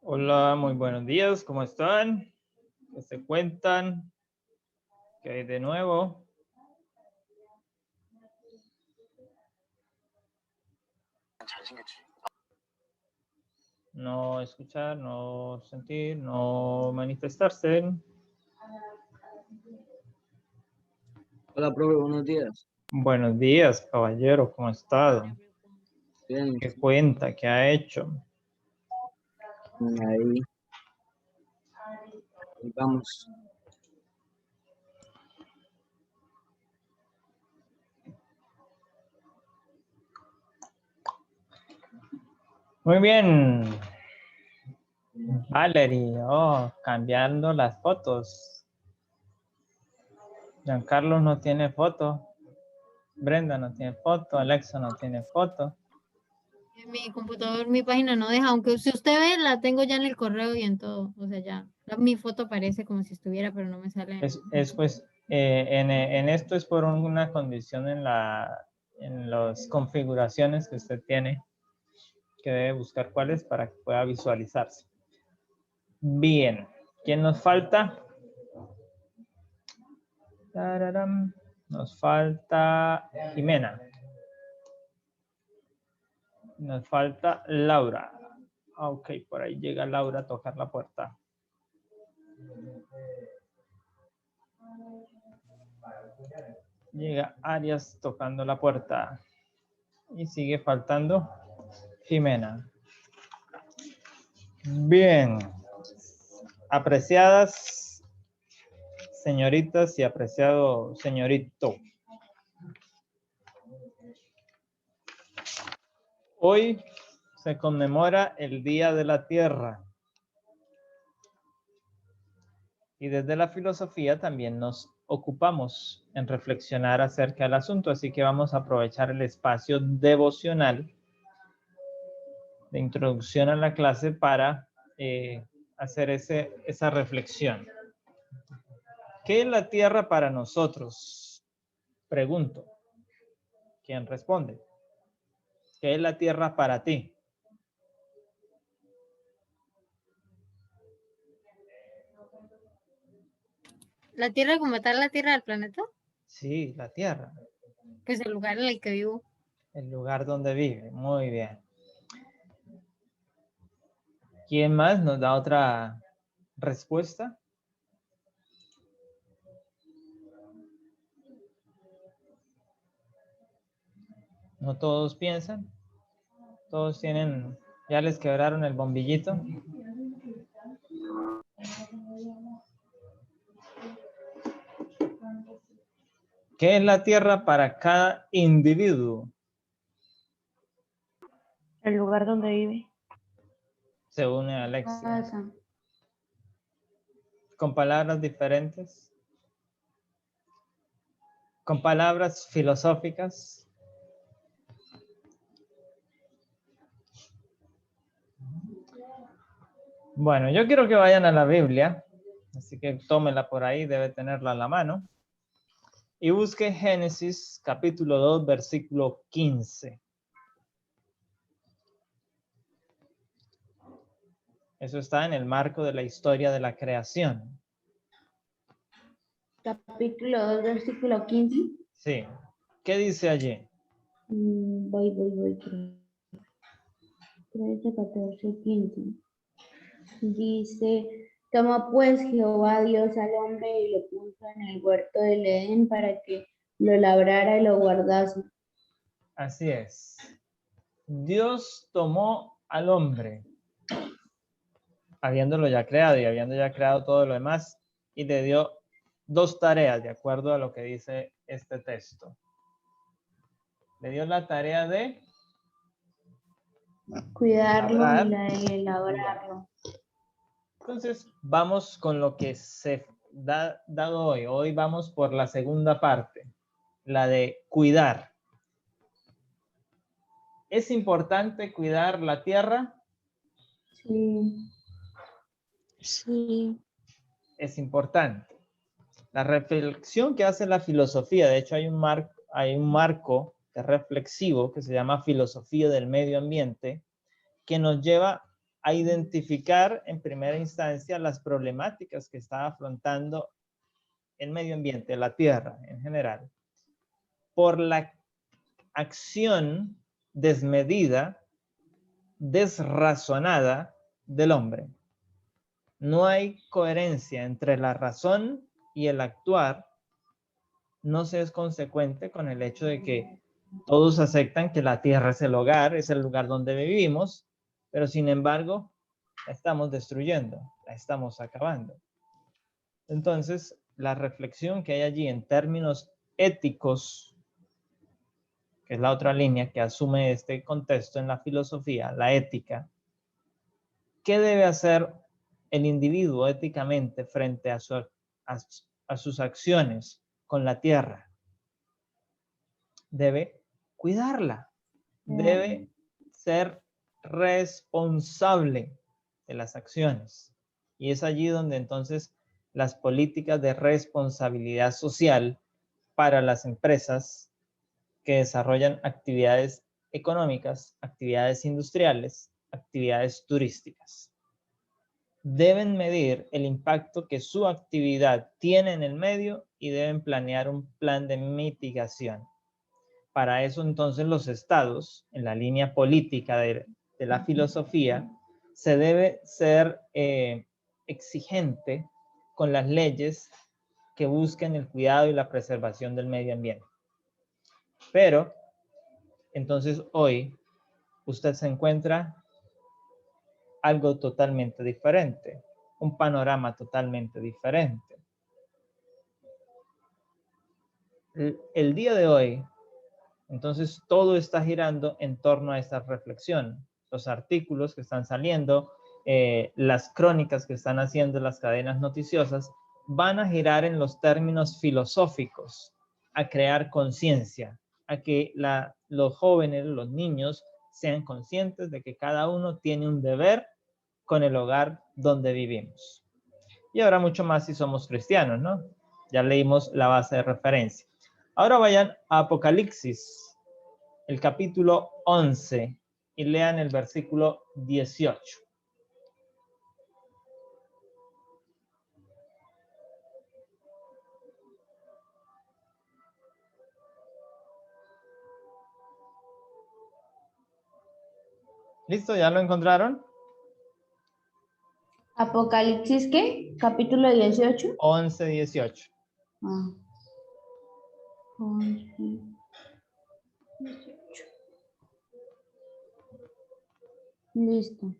Hola, muy buenos días, ¿cómo están? ¿Qué se cuentan? ¿Qué hay de nuevo? No escuchar, no sentir, no manifestarse. Hola, profe, buenos días. Buenos días, caballero, ¿cómo ha estado? Bien, ¿Qué cuenta? ¿Qué ha hecho? ahí vamos. Muy bien. Valerie, cambiando las fotos. Giancarlo no tiene foto. Brenda no tiene foto. Alexa no tiene foto. En mi computador, mi página no deja, aunque si usted ve, la tengo ya en el correo y en todo. O sea, ya mi foto aparece como si estuviera, pero no me sale. En esto es por una condición en las configuraciones que usted tiene, que debe buscar cuáles para que pueda visualizarse. Bien, ¿quién nos falta? Tararam. Nos falta Jimena. Nos falta Laura. Ok, por ahí llega Laura a tocar la puerta. Llega Arias tocando la puerta. Y sigue faltando Jimena. Bien. Apreciadas señoritas y apreciado señorito. Hoy se conmemora el Día de la Tierra. Y desde la filosofía también nos ocupamos en reflexionar acerca del asunto, así que vamos a aprovechar el espacio devocional de introducción a la clase para hacer esa reflexión. ¿Qué es la Tierra para nosotros? Pregunto. ¿Quién responde? ¿Qué es la Tierra para ti? ¿La Tierra como tal, la Tierra del planeta? Sí, la Tierra. Pues el lugar en el que vivo. El lugar donde vive. Muy bien. ¿Quién más nos da otra respuesta? No todos piensan. Todos tienen, ya les quebraron el bombillito. ¿Qué es la Tierra para cada individuo? El lugar donde vive. Se une a Alexia. Casa. Con palabras diferentes. Con palabras filosóficas. Bueno, yo quiero que vayan a la Biblia. Así que tómenla por ahí, debe tenerla a la mano. Y busque Génesis capítulo 2, versículo 15. Eso está en el marco de la historia de la creación. Capítulo 2, versículo 15. Sí. ¿Qué dice allí? Voy. 13, 14, 15. Dice, tomó pues Jehová Dios al hombre y lo puso en el huerto del Edén para que lo labrara y lo guardase. Así es. Dios tomó al hombre, habiéndolo ya creado y habiendo ya creado todo lo demás, y le dio dos tareas, de acuerdo a lo que dice este texto. Le dio la tarea de Cuidarlo labrar. y la de labrarlo. Entonces, vamos con lo que se ha dado hoy. Hoy vamos por la segunda parte, la de cuidar. ¿Es importante cuidar la tierra? Sí. Sí. Es importante. La reflexión que hace la filosofía, de hecho hay un marco reflexivo que se llama filosofía del medio ambiente, que nos lleva a identificar en primera instancia las problemáticas que está afrontando el medio ambiente, la tierra en general, por la acción desmedida, desrazonada del hombre. No hay coherencia entre la razón y el actuar. No se es consecuente con el hecho de que todos aceptan que la tierra es el hogar, es el lugar donde vivimos, pero sin embargo la estamos destruyendo, la estamos acabando. Entonces, la reflexión que hay allí en términos éticos, que es la otra línea que asume este contexto en la filosofía, la ética, ¿qué debe hacer el individuo éticamente frente a sus acciones con la tierra? Debe cuidarla, debe ser responsable de las acciones. Y es allí donde entonces las políticas de responsabilidad social para las empresas que desarrollan actividades económicas, actividades industriales, actividades turísticas, deben medir el impacto que su actividad tiene en el medio y deben planear un plan de mitigación. Para eso entonces los estados, en la línea política de la filosofía, se debe ser exigente con las leyes que busquen el cuidado y la preservación del medio ambiente. Pero, entonces hoy, usted se encuentra algo totalmente diferente, un panorama totalmente diferente. El día de hoy, entonces todo está girando en torno a esta reflexión. Los artículos que están saliendo, las crónicas que están haciendo las cadenas noticiosas, van a girar en los términos filosóficos, a crear conciencia, a que los jóvenes, los niños, sean conscientes de que cada uno tiene un deber con el hogar donde vivimos. Y habrá mucho más si somos cristianos, ¿no? Ya leímos la base de referencia. Ahora vayan a Apocalipsis, el capítulo 11, y lean el versículo 18. ¿Listo? ¿Ya lo encontraron? Apocalipsis, ¿qué? Capítulo 18. 11, 18. Ah. 11, 18. Listo.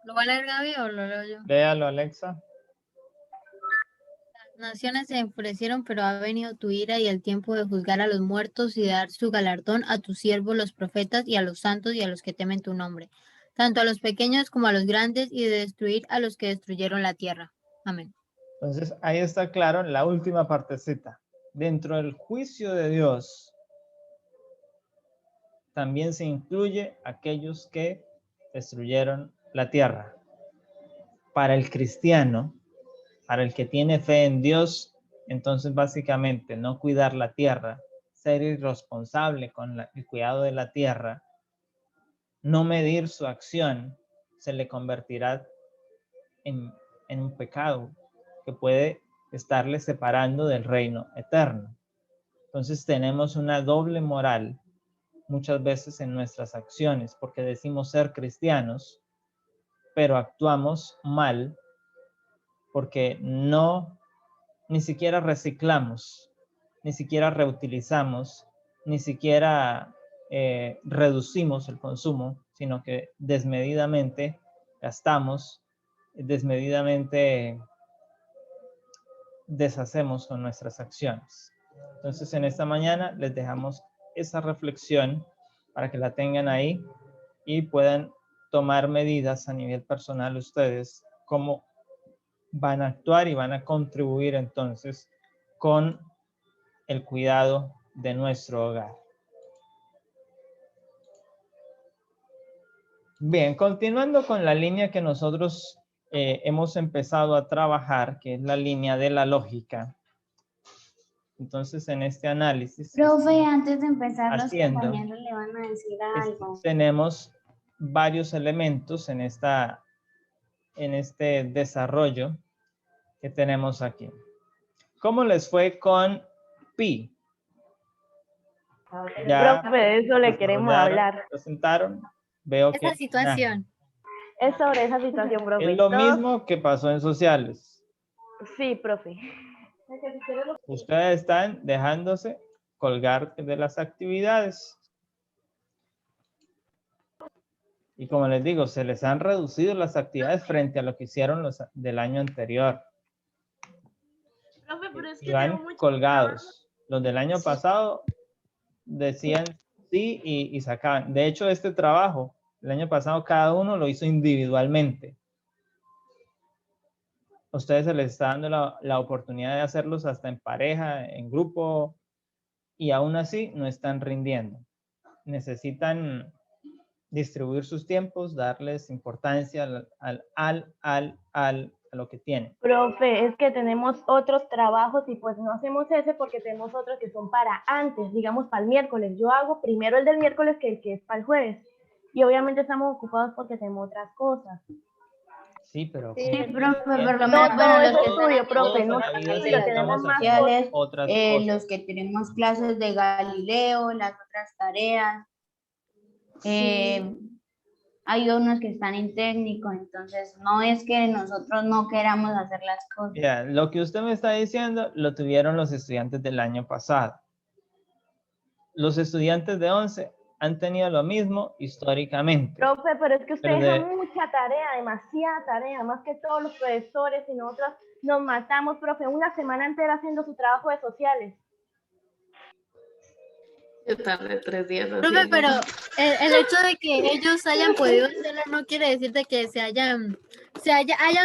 ¿Lo va a leer Gaby o lo leo yo? Léalo, Alexa. Las naciones se enfurecieron, pero ha venido tu ira y el tiempo de juzgar a los muertos y de dar su galardón a tus siervos los profetas y a los santos y a los que temen tu nombre, tanto a los pequeños como a los grandes, y de destruir a los que destruyeron la tierra. Amén. Entonces, ahí está claro en la última partecita. Dentro del juicio de Dios, también se incluye aquellos que destruyeron la tierra. Para el cristiano, para el que tiene fe en Dios, entonces básicamente no cuidar la tierra, ser irresponsable con el cuidado de la tierra, no medir su acción, se le convertirá en un pecado que puede estarle separando del reino eterno. Entonces tenemos una doble moral muchas veces en nuestras acciones, porque decimos ser cristianos, pero actuamos mal porque ni siquiera reciclamos, ni siquiera reutilizamos, ni siquiera reducimos el consumo, sino que desmedidamente gastamos, desmedidamente deshacemos con nuestras acciones. Entonces, en esta mañana les dejamos esa reflexión para que la tengan ahí y puedan tomar medidas a nivel personal ustedes, cómo van a actuar y van a contribuir entonces con el cuidado de nuestro hogar. Bien, continuando con la línea que nosotros hemos empezado a trabajar, que es la línea de la lógica. Entonces, en este análisis, Profe, antes de empezar, los haciendo, compañeros le van a decir algo. tenemos varios elementos en este desarrollo que tenemos aquí. ¿Cómo les fue con pi? Ya Profe, de eso le queremos desarrollaron, hablar. presentaron. Veo que Esa situación. Es sobre esa situación, profe. es lo Todos- mismo que pasó en sociales. Sí, profe. Ustedes están dejándose colgar de las actividades. Y como les digo, se les han reducido las actividades frente a lo que hicieron los del año anterior. Profe, pero es Y que van tengo mucho colgados. Los del año pasado decían sí y sacaban. De hecho, este trabajo, el año pasado cada uno lo hizo individualmente. A ustedes se les está dando la oportunidad de hacerlos hasta en pareja, en grupo, y aún así no están rindiendo. Necesitan distribuir sus tiempos, darles importancia a lo que tienen. Profe, es que tenemos otros trabajos y pues no hacemos ese porque tenemos otros que son para antes, digamos para el miércoles. Yo hago primero el del miércoles que el que es para el jueves. Y obviamente estamos ocupados porque tenemos otras cosas. Sí, pero Sí, como profe, por lo Todo, menos todo los es que estudio, están profe, todos no en la es vida estudio, tenemos necesitamos más hacer cosas. otras cosas. los que tenemos clases de Galileo, las otras tareas. Hay unos que están en técnico, entonces no es que nosotros no queramos hacer las cosas. Mira, lo que usted me está diciendo lo tuvieron los estudiantes del año pasado. Los estudiantes de 11 han tenido lo mismo históricamente. Profe, pero es que usted Pero deja mucha tarea, demasiada tarea, más que todos los profesores y nosotros nos matamos, profe, una semana entera haciendo su trabajo de sociales. Yo tardé 3 días Profe, haciendo. pero el hecho de que ellos hayan podido hacerlo no quiere decir de que hayan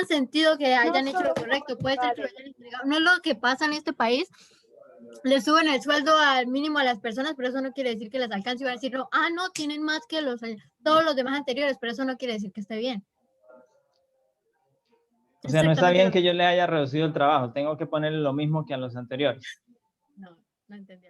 sentido que hayan hecho lo correcto. Puede ser que lo hayan entregado. No es lo que pasa en este país. Le suben el sueldo al mínimo a las personas, pero eso no quiere decir que les alcance y van a decir, no, no, tienen más que todos los demás anteriores, pero eso no quiere decir que esté bien. O sea, no está Exactamente bien lo que yo le haya reducido el trabajo. Tengo que ponerle lo mismo que a los anteriores. No entendí.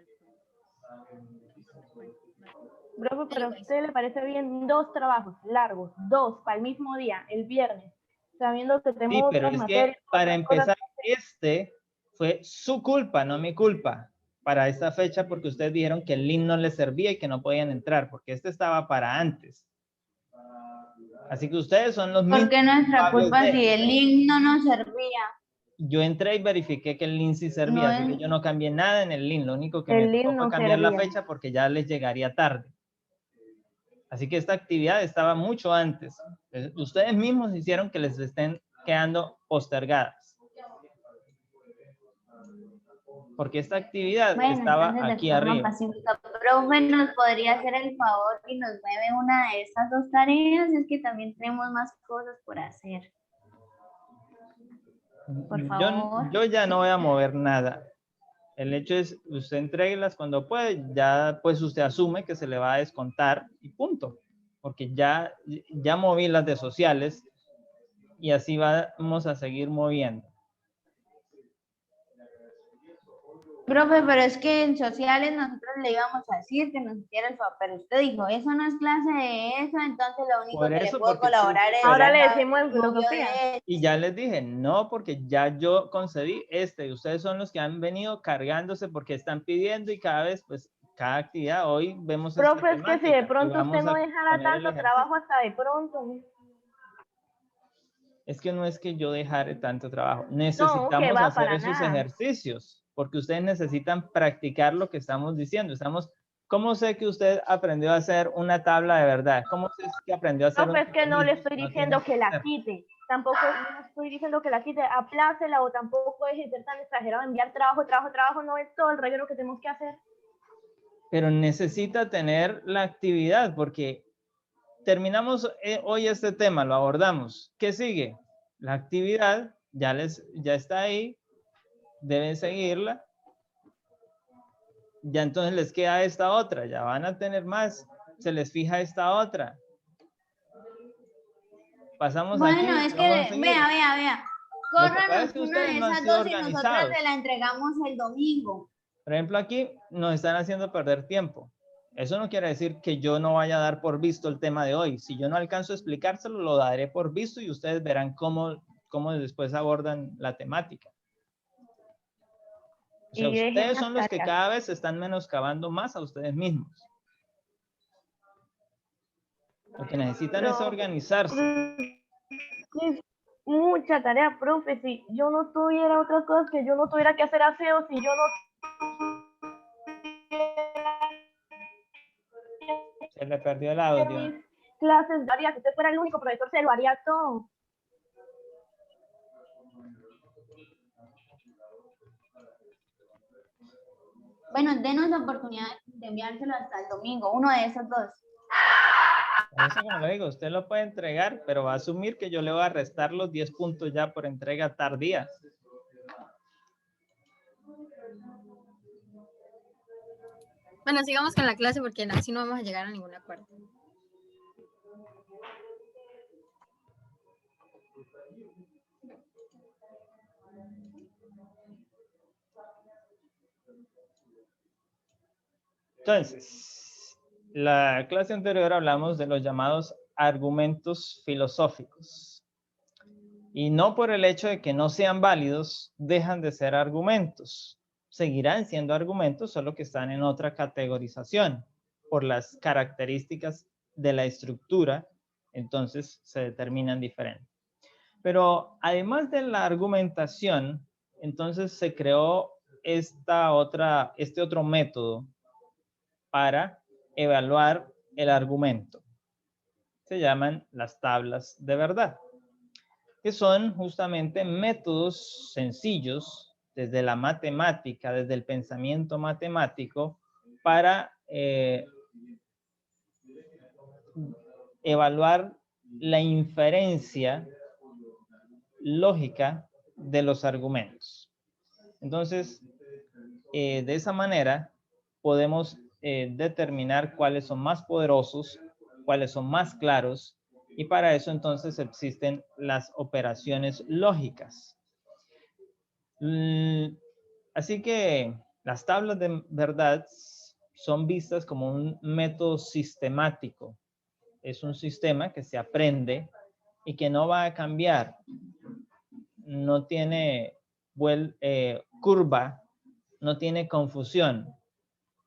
Profe, pero a usted le parece bien 2 trabajos largos, 2 para el mismo día, el viernes, sabiendo que Sí, tenemos pero otras es que materias. para otras cosas. empezar, este fue su culpa, no mi culpa, para esta fecha, porque ustedes dijeron que el link no les servía y que no podían entrar, porque este estaba para antes. Así que ustedes son los mismos. ¿Por qué nuestra culpables culpa de- si el link no nos servía? Yo entré y verifiqué que el link sí servía, No así que es- yo no cambié nada en el link. Lo único que El me link tocó fue no cambiar la servía. fecha porque ya les llegaría tarde. Así que esta actividad estaba mucho antes. Ustedes mismos hicieron que les estén quedando postergadas. Porque esta actividad Bueno, estaba entonces de aquí forma arriba. pacífica. Profe, ¿nos podría hacer el favor y nos mueve una de estas 2 tareas? Es que también tenemos más cosas por hacer. Por favor. Yo ya no voy a mover nada. El hecho es, usted entréguelas cuando puede, ya pues usted asume que se le va a descontar y punto. Porque ya moví las de sociales y así vamos a seguir moviendo. Profe, pero es que en sociales nosotros le íbamos a decir que nos hiciera el favor, pero usted dijo, eso no es clase de eso, entonces lo único Por que le eso, puedo porque colaborar es... Ahora le la decimos en estudio filosofía. de- Y ya les dije, no, porque ya yo concedí y ustedes son los que han venido cargándose porque están pidiendo y cada vez, pues, cada actividad, hoy vemos esta Profe, es que si temática de y pronto vamos usted no a dejara poner el tanto ejercicio. trabajo hasta de pronto. Es que no es que yo dejare tanto trabajo, que necesitamos va hacer para esos nada. ejercicios, porque ustedes necesitan practicar lo que estamos diciendo. ¿Cómo sé que usted aprendió a hacer una tabla de verdad? ¿Cómo sé que aprendió a hacer Profe, es que no le trinomio? estoy No diciendo tiene que la hacer. quite. Tampoco no estoy diciendo que la quite, aplácela o tampoco deje de ser tan exagerado, enviar trabajo, no es todo el reguero que tenemos que hacer. Pero necesita tener la actividad, porque terminamos hoy este tema, lo abordamos. ¿Qué sigue? La actividad ya está ahí, deben seguirla. Ya entonces les queda esta otra, ya van a tener más, se les fija esta otra. Pasamos aquí. Bueno, es que, vamos a seguir. vea. Lo que pasa es Córranos que una ustedes de no han esas sido 2 y nosotras organizados. se la entregamos el domingo. Por ejemplo, aquí nos están haciendo perder tiempo. Eso no quiere decir que yo no vaya a dar por visto el tema de hoy. Si yo no alcanzo a explicárselo, lo daré por visto y ustedes verán cómo después abordan la temática. O sea, Y dejen ustedes las son los que tareas. cada vez se están menoscabando más a ustedes mismos. Lo que necesitan es Pero, organizarse. es mucha tarea, profe. Si yo no tuviera otras cosas, que yo no tuviera que hacer aseo, si yo no Se le perdió el tuviera audio. mis clases, haría que usted fuera el único profesor, se lo haría todo. Bueno, denos la oportunidad de enviárselo hasta el domingo, uno de esos dos. Por eso, como le digo, usted lo puede entregar, pero va a asumir que yo le voy a restar los 10 puntos ya por entrega tardía. Bueno, sigamos con la clase porque así no vamos a llegar a ningún acuerdo. Entonces, la clase anterior hablamos de los llamados argumentos filosóficos. Y no por el hecho de que no sean válidos, dejan de ser argumentos. Seguirán siendo argumentos, solo que están en otra categorización por las características de la estructura, entonces se determinan diferente. Pero además de la argumentación, entonces se creó este otro método para evaluar el argumento. Se llaman las tablas de verdad, que son justamente métodos sencillos desde la matemática, desde el pensamiento matemático, para evaluar la inferencia lógica de los argumentos. Entonces, de esa manera podemos determinar cuáles son más poderosos, cuáles son más claros, y para eso entonces existen las operaciones lógicas. Así que las tablas de verdad son vistas como un método sistemático. Es un sistema que se aprende y que no va a cambiar. No tiene curva, no tiene confusión,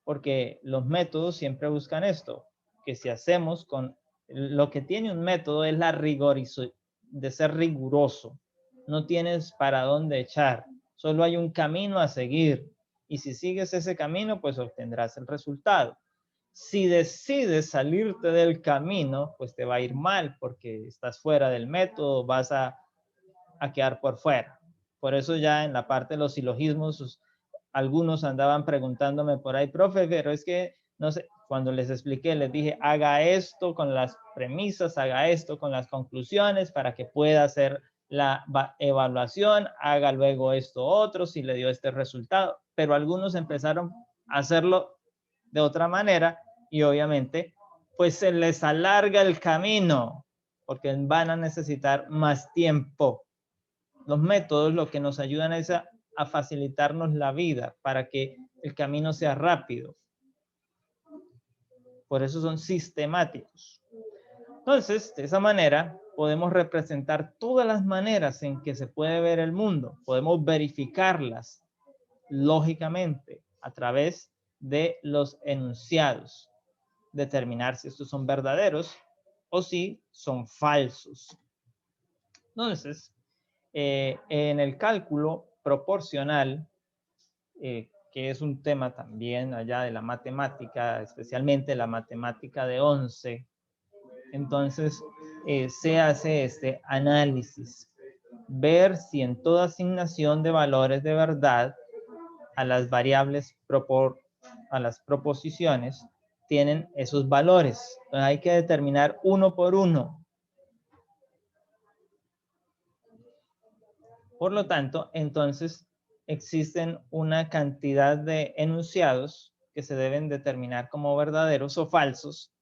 porque los métodos siempre buscan esto, que si hacemos con lo que tiene un método es la de ser riguroso. No tienes para dónde echar, solo hay un camino a seguir y si sigues ese camino, pues obtendrás el resultado. Si decides salirte del camino, pues te va a ir mal porque estás fuera del método, vas a quedar por fuera. Por eso ya en la parte de los silogismos, algunos andaban preguntándome por ahí, profe, pero es que, no sé, cuando les expliqué, les dije, haga esto con las premisas, haga esto con las conclusiones para que pueda hacer la evaluación, haga luego esto otro, si le dio este resultado. Pero algunos empezaron a hacerlo de otra manera y obviamente, pues se les alarga el camino porque van a necesitar más tiempo. Los métodos lo que nos ayudan es a facilitarnos la vida para que el camino sea rápido. Por eso son sistemáticos. Entonces, de esa manera, podemos representar todas las maneras en que se puede ver el mundo. Podemos verificarlas lógicamente a través de los enunciados. Determinar si estos son verdaderos o si son falsos. Entonces, en el cálculo proporcional, que es un tema también allá de la matemática, especialmente la matemática de 11, entonces se hace este análisis, ver si en toda asignación de valores de verdad a las variables, a las proposiciones, tienen esos valores. Entonces hay que determinar uno por uno. Por lo tanto, entonces existen una cantidad de enunciados que se deben determinar como verdaderos o falsos,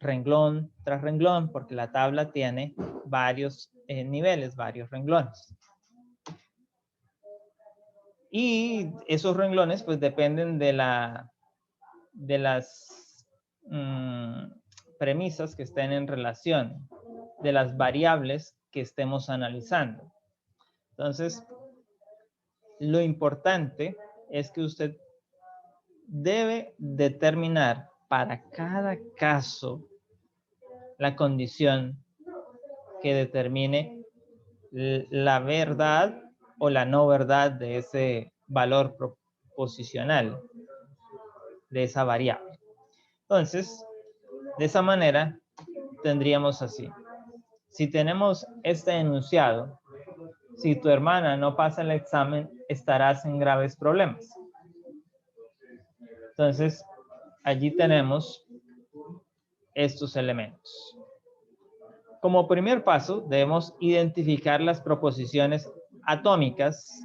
renglón tras renglón, porque la tabla tiene varios niveles, varios renglones. Y esos renglones pues dependen de las premisas que estén en relación, de las variables que estemos analizando. Entonces, lo importante es que usted debe determinar para cada caso la condición que determine la verdad o la no verdad de ese valor proposicional, de esa variable. Entonces, de esa manera, tendríamos así. Si tenemos este enunciado, si tu hermana no pasa el examen, estarás en graves problemas. Entonces, allí tenemos estos elementos. Como primer paso, debemos identificar las proposiciones atómicas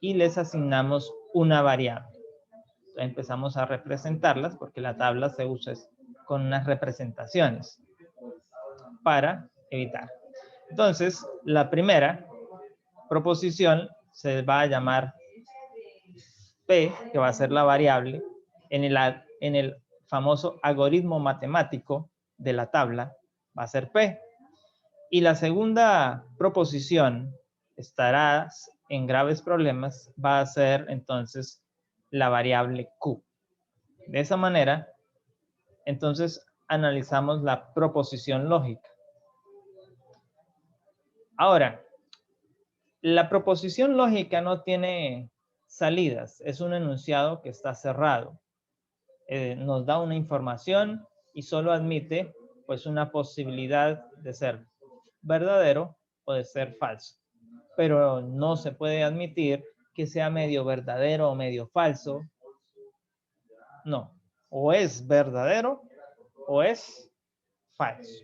y les asignamos una variable. Entonces, empezamos a representarlas porque la tabla se usa con unas representaciones para evitar. Entonces, la primera proposición se va a llamar P, que va a ser la variable. En el famoso algoritmo matemático de la tabla va a ser P. Y la segunda proposición, estarás en graves problemas, va a ser entonces la variable Q. De esa manera, entonces analizamos la proposición lógica. Ahora, la proposición lógica no tiene salidas, es un enunciado que está cerrado. Nos da una información y solo admite pues una posibilidad de ser verdadero o de ser falso. Pero no se puede admitir que sea medio verdadero o medio falso. No, o es verdadero o es falso.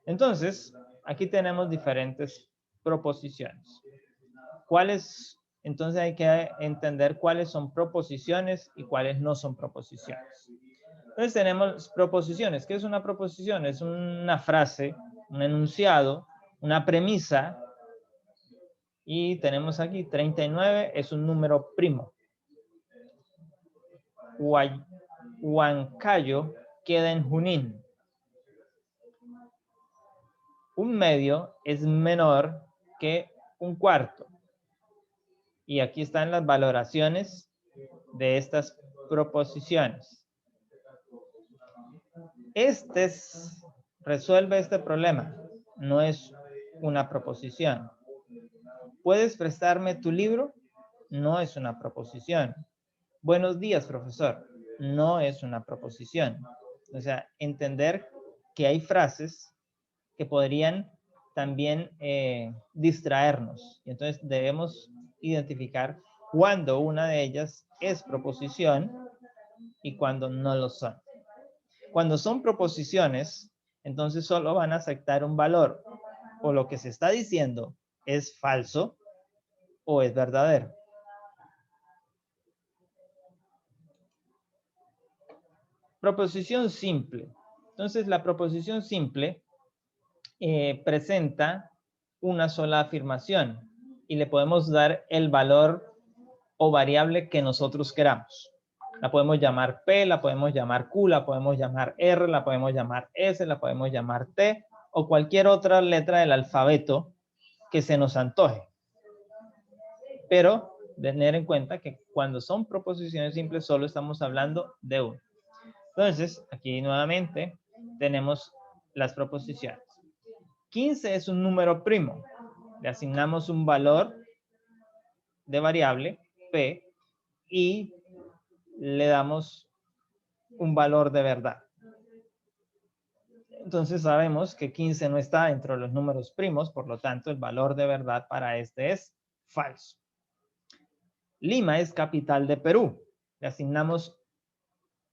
Entonces, aquí tenemos diferentes proposiciones. Entonces hay que entender cuáles son proposiciones y cuáles no son proposiciones. Entonces tenemos proposiciones. ¿Qué es una proposición? Es una frase, un enunciado, una premisa. Y tenemos aquí 39, es un número primo. Huancayo queda en Junín. Un medio es menor que un cuarto. Y aquí están las valoraciones de estas proposiciones. Resuelve este problema. No es una proposición. ¿Puedes prestarme tu libro? No es una proposición. Buenos días, profesor. No es una proposición. O sea, entender que hay frases que podrían también distraernos. Y entonces debemos identificar cuándo una de ellas es proposición y cuándo no lo son. Cuando son proposiciones, entonces solo van a aceptar un valor. O lo que se está diciendo es falso o es verdadero. Proposición simple. Entonces, la proposición simple presenta una sola afirmación y le podemos dar el valor o variable que nosotros queramos. La podemos llamar P, la podemos llamar Q, la podemos llamar R, la podemos llamar S, la podemos llamar T o cualquier otra letra del alfabeto que se nos antoje. Pero tener en cuenta que cuando son proposiciones simples solo estamos hablando de uno. Entonces, aquí nuevamente tenemos las proposiciones. 15 es un número primo. Le asignamos un valor de variable, P, y le damos un valor de verdad. Entonces sabemos que 15 no está dentro de los números primos, por lo tanto el valor de verdad para este es falso. Lima es capital de Perú. Le asignamos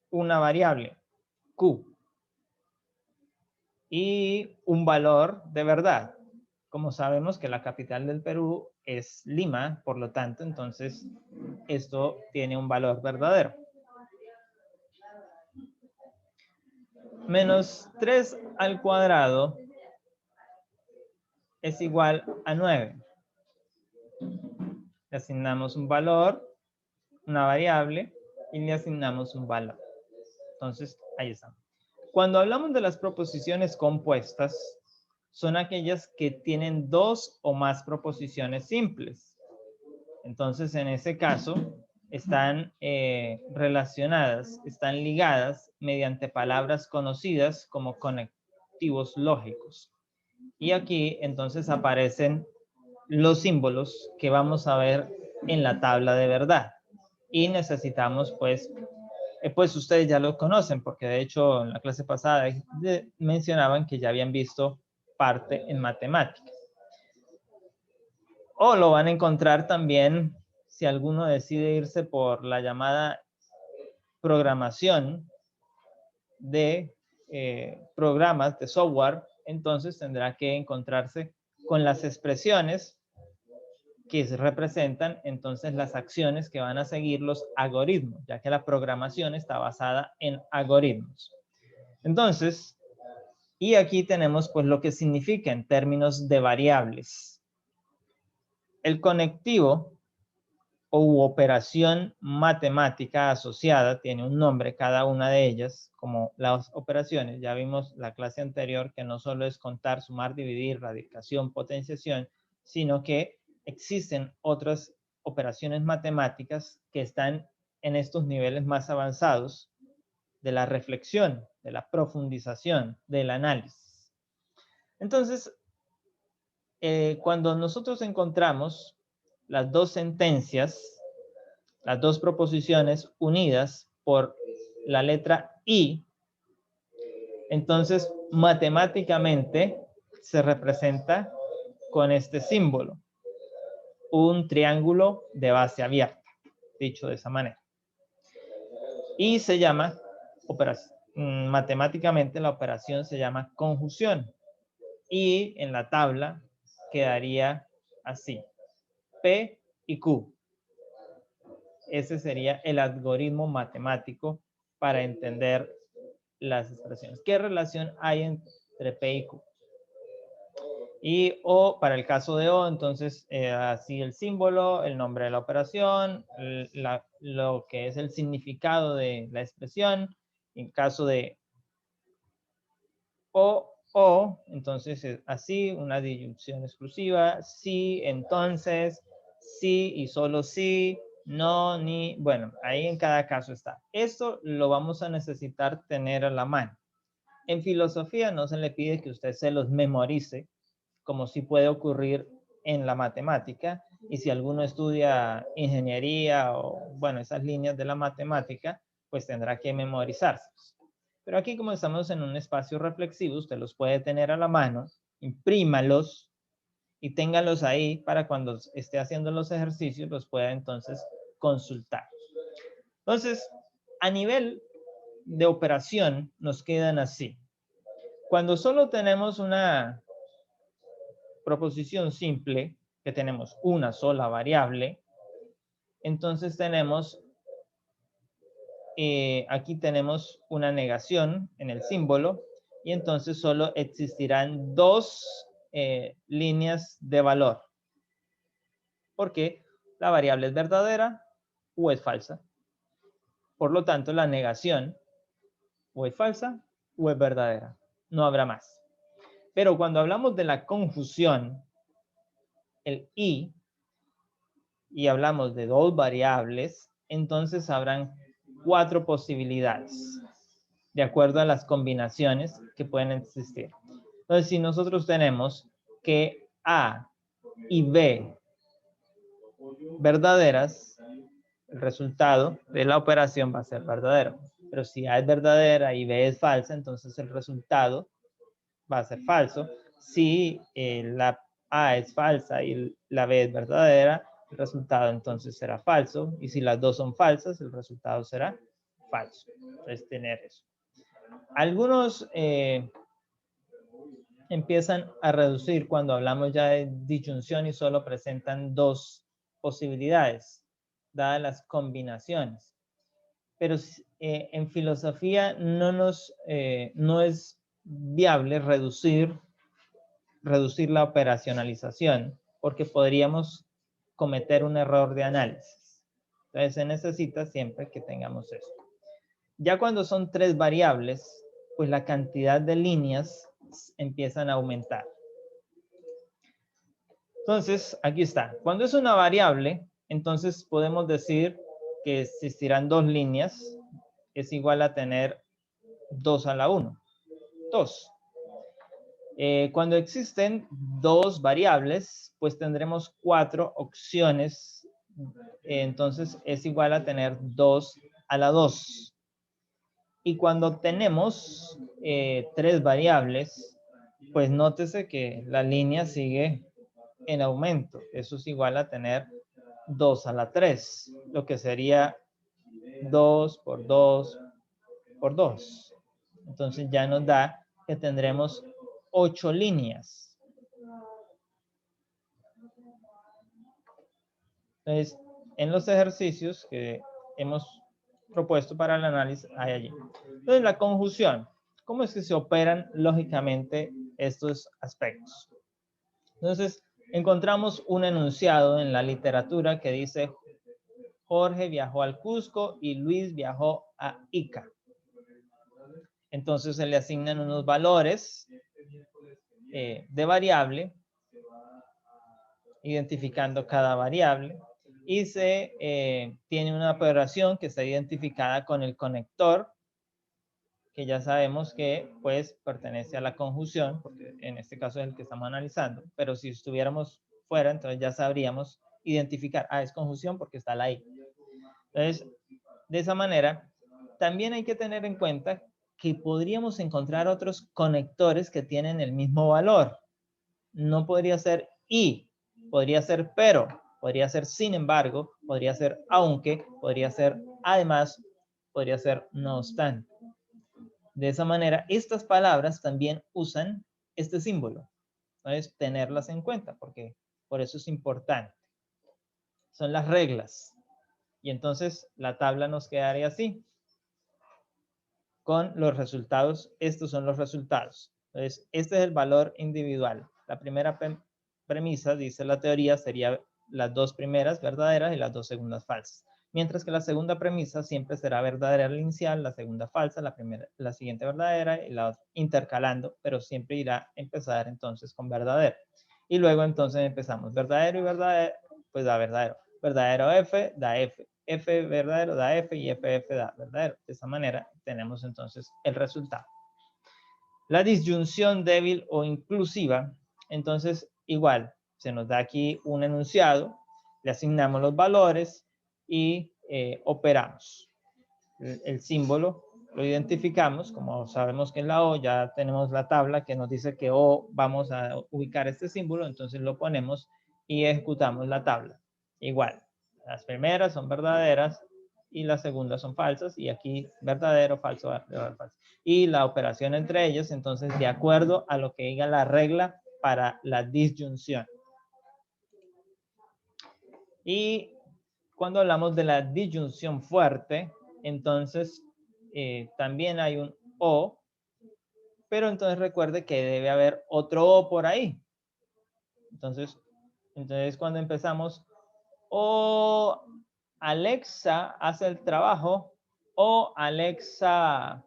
una variable, Q, y un valor de verdad. Como sabemos que la capital del Perú es Lima, por lo tanto, entonces esto tiene un valor verdadero. Menos 3 al cuadrado es igual a 9. Le asignamos un valor, una variable, y le asignamos un valor. Entonces, ahí está. Cuando hablamos de las proposiciones compuestas, son aquellas que tienen dos o más proposiciones simples. Entonces, en ese caso, están relacionadas, están ligadas mediante palabras conocidas como conectivos lógicos. Y aquí, entonces, aparecen los símbolos que vamos a ver en la tabla de verdad. Y necesitamos, pues ustedes ya lo conocen, porque de hecho en la clase pasada mencionaban que ya habían visto parte en matemáticas. O lo van a encontrar también si alguno decide irse por la llamada programación de programas de software, entonces tendrá que encontrarse con las expresiones que representan entonces las acciones que van a seguir los algoritmos, ya que la programación está basada en algoritmos. Entonces, y aquí tenemos pues lo que significa en términos de variables. El conectivo u operación matemática asociada tiene un nombre cada una de ellas, como las operaciones. Ya vimos la clase anterior que no solo es contar, sumar, dividir, radicación, potenciación, sino que existen otras operaciones matemáticas que están en estos niveles más avanzados de la reflexión, de la profundización, del análisis. Entonces, cuando nosotros encontramos las dos sentencias, las dos proposiciones unidas por la letra I, entonces matemáticamente se representa con este símbolo, un triángulo de base abierta, dicho de esa manera. Y se llama, matemáticamente la operación se llama conjunción. Y en la tabla quedaría así, P y Q. Ese sería el algoritmo matemático para entender las expresiones. ¿Qué relación hay entre P y Q? Y O, para el caso de O, entonces así el símbolo, el nombre de la operación, lo que es el significado de la expresión. En caso de O, entonces es así, una disyunción exclusiva, sí, entonces, sí y solo sí, no, ni, bueno, ahí en cada caso está. Esto lo vamos a necesitar tener a la mano. En filosofía no se le pide que usted se los memorice, como sí puede ocurrir en la matemática, y si alguno estudia ingeniería o, bueno, esas líneas de la matemática, pues tendrá que memorizarse. Pero aquí, como estamos en un espacio reflexivo, usted los puede tener a la mano, imprímalos y téngalos ahí para cuando esté haciendo los ejercicios los pueda entonces consultar. Entonces, a nivel de operación nos quedan así. Cuando solo tenemos una proposición simple, que tenemos una sola variable, entonces tenemos, aquí tenemos una negación en el símbolo, y entonces solo existirán dos líneas de valor. Porque la variable es verdadera o es falsa. Por lo tanto, la negación o es falsa o es verdadera. No habrá más. Pero cuando hablamos de la conjunción, el y hablamos de dos variables, entonces habrán 4 posibilidades, de acuerdo a las combinaciones que pueden existir. Entonces, si nosotros tenemos que A y B verdaderas, el resultado de la operación va a ser verdadero. Pero si A es verdadera y B es falsa, entonces el resultado va a ser falso. Si la A es falsa y la B es verdadera, el resultado entonces será falso. Y si las dos son falsas, el resultado será falso. Entonces, tener eso. Algunos empiezan a reducir cuando hablamos ya de disyunción y solo presentan dos posibilidades, dadas las combinaciones. Pero en filosofía no es viable reducir la operacionalización, porque podríamos cometer un error de análisis. Entonces se necesita siempre que tengamos eso. Ya cuando son 3 variables, pues la cantidad de líneas empiezan a aumentar. Entonces, aquí está. Cuando es una variable, entonces podemos decir que existirán 2 líneas, es igual a tener 2 a la 1. 2. Cuando existen 2 variables, pues tendremos 4 opciones. Entonces es igual a tener 2 a la 2. Y cuando tenemos 3 variables, pues nótese que la línea sigue en aumento. Eso es igual a tener 2 a la 3, lo que sería 2 por 2 por 2. Entonces ya nos da que tendremos 8 líneas. Entonces, en los ejercicios que hemos propuesto para el análisis hay allí. Entonces, la conjunción. ¿Cómo es que se operan lógicamente estos aspectos? Entonces, encontramos un enunciado en la literatura que dice Jorge viajó al Cusco y Luis viajó a Ica. Entonces se le asignan unos valores de variable, identificando cada variable, y se tiene una operación que está identificada con el conector, que ya sabemos que pues pertenece a la conjunción, porque en este caso es el que estamos analizando, pero si estuviéramos fuera, entonces ya sabríamos identificar, es conjunción porque está la I. Entonces, de esa manera, también hay que tener en cuenta que podríamos encontrar otros conectores que tienen el mismo valor. No podría ser y, podría ser pero, podría ser sin embargo, podría ser aunque, podría ser además, podría ser no obstante. De esa manera, estas palabras también usan este símbolo. Entonces, tenerlas en cuenta, porque por eso es importante. Son las reglas. Y entonces la tabla nos quedaría así. Con los resultados, estos son los resultados. Entonces, este es el valor individual. La primera premisa, dice la teoría, sería las 2 primeras verdaderas y las 2 segundas falsas. Mientras que la segunda premisa siempre será verdadera al inicial, la segunda falsa, la siguiente verdadera y la intercalando, pero siempre irá a empezar entonces con verdadero. Y luego entonces empezamos verdadero y verdadero, pues da verdadero. Verdadero F da F. F verdadero da F y FF da verdadero. De esa manera tenemos entonces el resultado. La disyunción débil o inclusiva, entonces igual, se nos da aquí un enunciado, le asignamos los valores y operamos. El símbolo lo identificamos, como sabemos que es la O, ya tenemos la tabla que nos dice que O vamos a ubicar este símbolo, entonces lo ponemos y ejecutamos la tabla. Igual, las primeras son verdaderas y las segundas son falsas, y aquí verdadero, falso, verdadero, falso. Y la operación entre ellos, entonces, de acuerdo a lo que diga la regla para la disyunción. Y cuando hablamos de la disyunción fuerte, entonces también hay un O, pero entonces recuerde que debe haber otro O por ahí. Entonces cuando empezamos, o Alexa hace el trabajo, o Alexa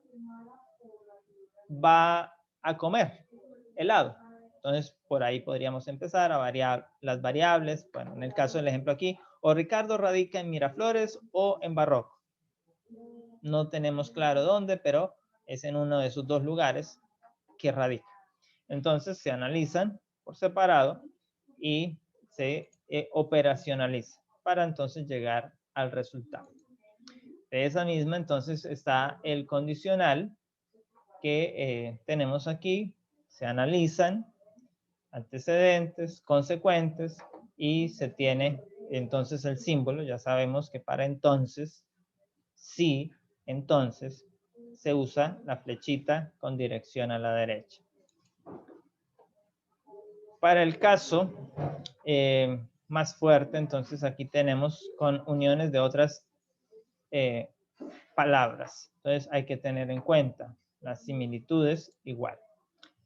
va a comer helado. Entonces, por ahí podríamos empezar a variar las variables. Bueno, en el caso del ejemplo aquí, o Ricardo radica en Miraflores o en Barroco. No tenemos claro dónde, pero es en uno de esos 2 lugares que radica. Entonces, se analizan por separado y se operacionaliza para entonces llegar al resultado. De esa misma, entonces, está el condicional que tenemos aquí. Se analizan antecedentes, consecuentes, y se tiene entonces el símbolo. Ya sabemos que para entonces, sí, entonces, se usa la flechita con dirección a la derecha. Para el caso más fuerte, entonces aquí tenemos con uniones de otras palabras. Entonces hay que tener en cuenta las similitudes igual.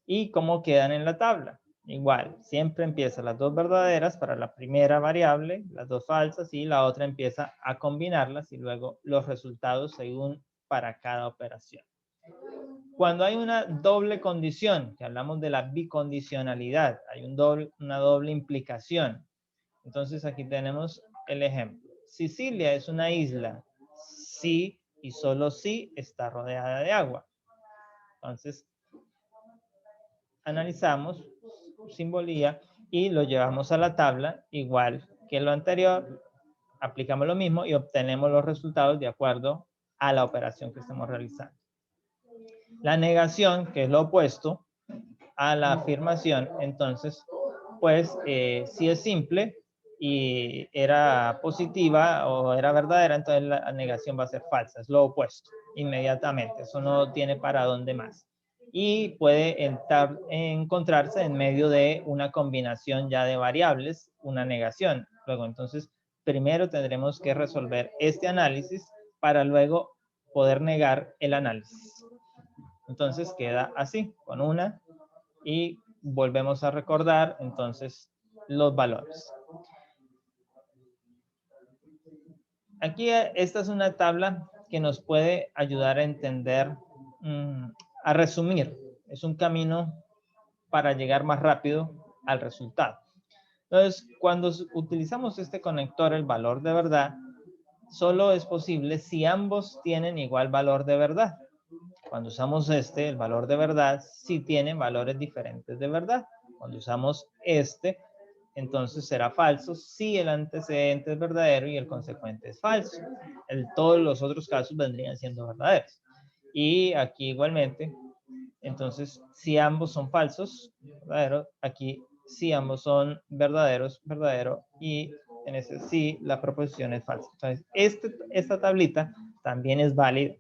¿Y cómo quedan en la tabla? Igual, siempre empieza las dos verdaderas para la primera variable, las dos falsas, y la otra empieza a combinarlas y luego los resultados según para cada operación. Cuando hay una doble condición, que hablamos de la bicondicionalidad, hay una doble implicación. Entonces aquí tenemos el ejemplo. Sicilia es una isla, sí y solo sí está rodeada de agua. Entonces, analizamos simbolía y lo llevamos a la tabla, igual que lo anterior, aplicamos lo mismo y obtenemos los resultados de acuerdo a la operación que estamos realizando. La negación, que es lo opuesto a la afirmación, entonces, pues, si es simple y era positiva o era verdadera, entonces la negación va a ser falsa, es lo opuesto, inmediatamente, eso no tiene para dónde más. Y puede encontrarse en medio de una combinación ya de variables, una negación. Luego, entonces, primero tendremos que resolver este análisis para luego poder negar el análisis. Entonces queda así, con una, y volvemos a recordar entonces los valores. Aquí esta es una tabla que nos puede ayudar a entender, a resumir. Es un camino para llegar más rápido al resultado. Entonces, cuando utilizamos este conector, el valor de verdad, solo es posible si ambos tienen igual valor de verdad. Cuando usamos este, el valor de verdad, sí tiene valores diferentes de verdad. Cuando usamos este, entonces será falso si el antecedente es verdadero y el consecuente es falso. Todos los otros casos vendrían siendo verdaderos. Y aquí igualmente, entonces, si ambos son falsos, verdadero, aquí si ambos son verdaderos, verdadero, y en este sí la proposición es falsa. Entonces, esta tablita también es válida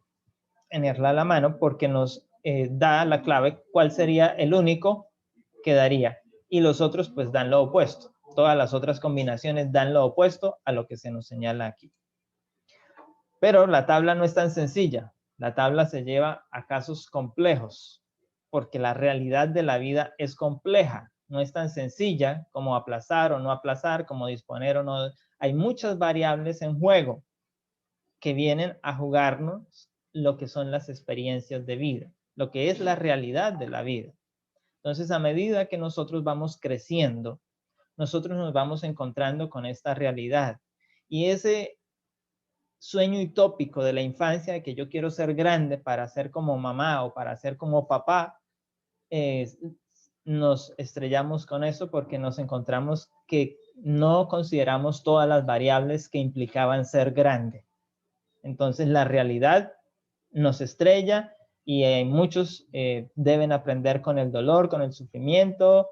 tenerla a la mano porque nos da la clave cuál sería el único que daría. Y los otros pues dan lo opuesto. Todas las otras combinaciones dan lo opuesto a lo que se nos señala aquí. Pero la tabla no es tan sencilla. La tabla se lleva a casos complejos porque la realidad de la vida es compleja. No es tan sencilla como aplazar o no aplazar, como disponer o no. Hay muchas variables en juego que vienen a jugarnos lo que son las experiencias de vida, lo que es la realidad de la vida. Entonces, a medida que nosotros vamos creciendo, nosotros nos vamos encontrando con esta realidad. Y ese sueño utópico de la infancia de que yo quiero ser grande para ser como mamá o para ser como papá, nos estrellamos con eso porque nos encontramos que no consideramos todas las variables que implicaban ser grande. Entonces la realidad nos estrella y muchos deben aprender con el dolor, con el sufrimiento,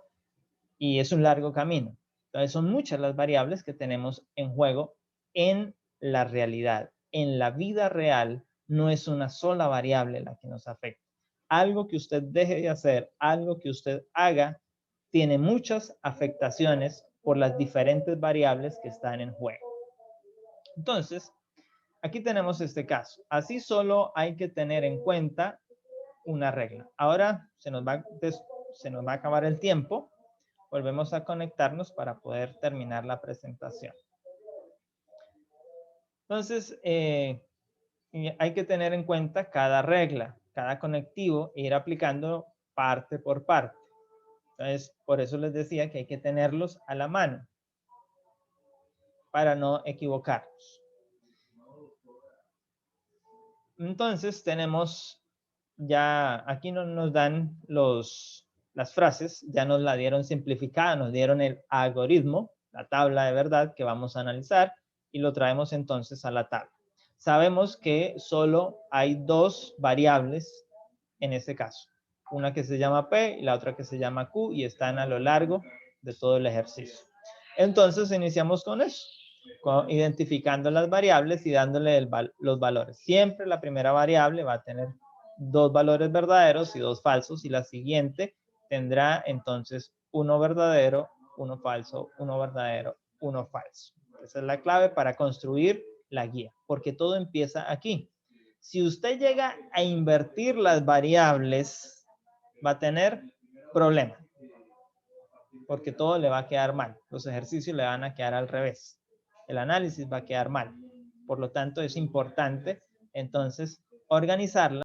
y es un largo camino. Entonces son muchas las variables que tenemos en juego en la realidad. En la vida real no es una sola variable la que nos afecta. Algo que usted deje de hacer, algo que usted haga, tiene muchas afectaciones por las diferentes variables que están en juego. Entonces, aquí tenemos este caso. Así solo hay que tener en cuenta una regla. Ahora se nos va a acabar el tiempo. Volvemos a conectarnos para poder terminar la presentación. Entonces, hay que tener en cuenta cada regla, cada conectivo e ir aplicando parte por parte. Entonces, por eso les decía que hay que tenerlos a la mano para no equivocarnos. Entonces tenemos ya, aquí nos dan las frases, ya nos la dieron simplificada, nos dieron el algoritmo, la tabla de verdad que vamos a analizar y lo traemos entonces a la tabla. Sabemos que solo hay dos variables en este caso, una que se llama P y la otra que se llama Q y están a lo largo de todo el ejercicio. Entonces iniciamos con eso, identificando las variables y dándole los valores. Siempre la primera variable va a tener dos valores verdaderos y dos falsos, y la siguiente tendrá entonces uno verdadero, uno falso, uno verdadero, uno falso. Esa es la clave para construir la guía, porque todo empieza aquí. Si usted llega a invertir las variables, va a tener problemas. porque todo le va a quedar mal. Los ejercicios le van a quedar al revés. El análisis va a quedar mal. Por lo tanto, es importante entonces organizarla